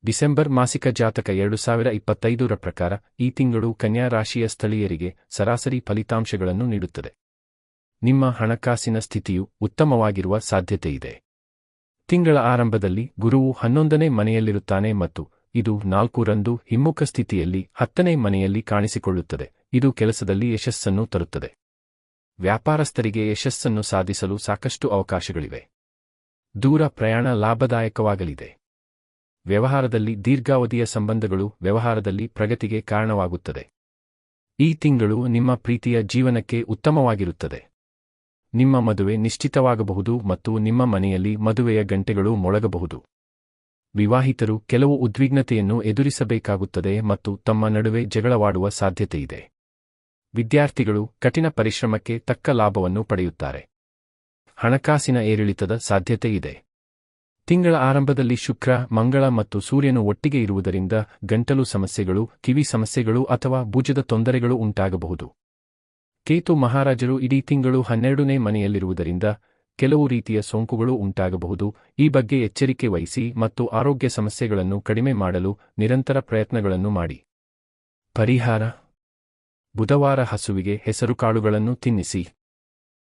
December ಮಾಸಿಕ ಜಾತಕ 2025ರ ಪ್ರಕಾರ ಈ ತಿಂಗಳು ಕನ್ಯಾ ರಾಶಿಯ ಸ್ಥಳೀಯರಿಗೆ ಸರಾಸರಿ ಫಲಿತಾಂಶಗಳನ್ನು ನೀಡುತ್ತದೆ. ನಿಮ್ಮ ಹಣಕಾಸಿನ ಸ್ಥಿತಿಯು ಉತ್ತಮವಾಗಿರುವ ಸಾಧ್ಯತೆಯಿದೆ. ತಿಂಗಳ ಆರಂಭದಲ್ಲಿ ಗುರುವು 11ನೇ ಮನೆಯಲ್ಲಿರುತ್ತಾನೆ ಮತ್ತು ಇದು 4ರಂದು ಹಿಮ್ಮುಖ ಸ್ಥಿತಿಯಲ್ಲಿ 10ನೇ ಮನೆಯಲ್ಲಿ ಕಾಣಿಸಿಕೊಳ್ಳುತ್ತದೆ. ಇದು ಕೆಲಸದಲ್ಲಿ ಯಶಸ್ಸನ್ನು ತರುತ್ತದೆ. ವ್ಯಾಪಾರಸ್ಥರಿಗೆ ಯಶಸ್ಸನ್ನು ಸಾಧಿಸಲು ಸಾಕಷ್ಟು ಅವಕಾಶಗಳಿವೆ. ದೂರ ಪ್ರಯಾಣ ಲಾಭದಾಯಕವಾಗಲಿದೆ. ವ್ಯವಹಾರದಲ್ಲಿ ದೀರ್ಘಾವಧಿಯ ಸಂಬಂಧಗಳು ವ್ಯವಹಾರದಲ್ಲಿ ಪ್ರಗತಿಗೆ ಕಾರಣವಾಗುತ್ತದೆ. ಈ ತಿಂಗಳು ನಿಮ್ಮ ಪ್ರೀತಿಯ ಜೀವನಕ್ಕೆ ಉತ್ತಮವಾಗಿರುತ್ತದೆ. ನಿಮ್ಮ ಮದುವೆ ನಿಶ್ಚಿತವಾಗಬಹುದು ಮತ್ತು ನಿಮ್ಮ ಮನೆಯಲ್ಲಿ ಮದುವೆಯ ಗಂಟೆಗಳು ಮೊಳಗಬಹುದು. ವಿವಾಹಿತರು ಕೆಲವು ಉದ್ವಿಗ್ನತೆಯನ್ನು ಎದುರಿಸಬೇಕಾಗುತ್ತದೆ ಮತ್ತು ತಮ್ಮ ನಡುವೆ ಜಗಳವಾಡುವ ಸಾಧ್ಯತೆಯಿದೆ. ವಿದ್ಯಾರ್ಥಿಗಳು ಕಠಿಣ ಪರಿಶ್ರಮಕ್ಕೆ ತಕ್ಕ ಲಾಭವನ್ನು ಪಡೆಯುತ್ತಾರೆ. ಹಣಕಾಸಿನ ಏರಿಳಿತದ ಸಾಧ್ಯತೆಯಿದೆ. ತಿಂಗಳ ಆರಂಭದಲ್ಲಿ ಶುಕ್ರ, ಮಂಗಳ ಮತ್ತು ಸೂರ್ಯನು ಒಟ್ಟಿಗೆ ಇರುವುದರಿಂದ ಗಂಟಲು ಸಮಸ್ಯೆಗಳು, ಕಿವಿ ಸಮಸ್ಯೆಗಳು ಅಥವಾ ಭುಜದ ತೊಂದರೆಗಳು ಉಂಟಾಗಬಹುದು. ಕೇತು ಮಹಾರಾಜರು ಇಡೀ ತಿಂಗಳು 12ನೇ ಮನೆಯಲ್ಲಿರುವುದರಿಂದ ಕೆಲವು ರೀತಿಯ ಸೋಂಕುಗಳು ಉಂಟಾಗಬಹುದು. ಈ ಬಗ್ಗೆ ಎಚ್ಚರಿಕೆ ವಹಿಸಿ ಮತ್ತು ಆರೋಗ್ಯ ಸಮಸ್ಯೆಗಳನ್ನು ಕಡಿಮೆ ಮಾಡಲು ನಿರಂತರ ಪ್ರಯತ್ನಗಳನ್ನು ಮಾಡಿ. ಪರಿಹಾರ: ಬುಧವಾರ ಹಸುವಿಗೆ ಹೆಸರುಕಾಳುಗಳನ್ನು ತಿನ್ನಿಸಿ.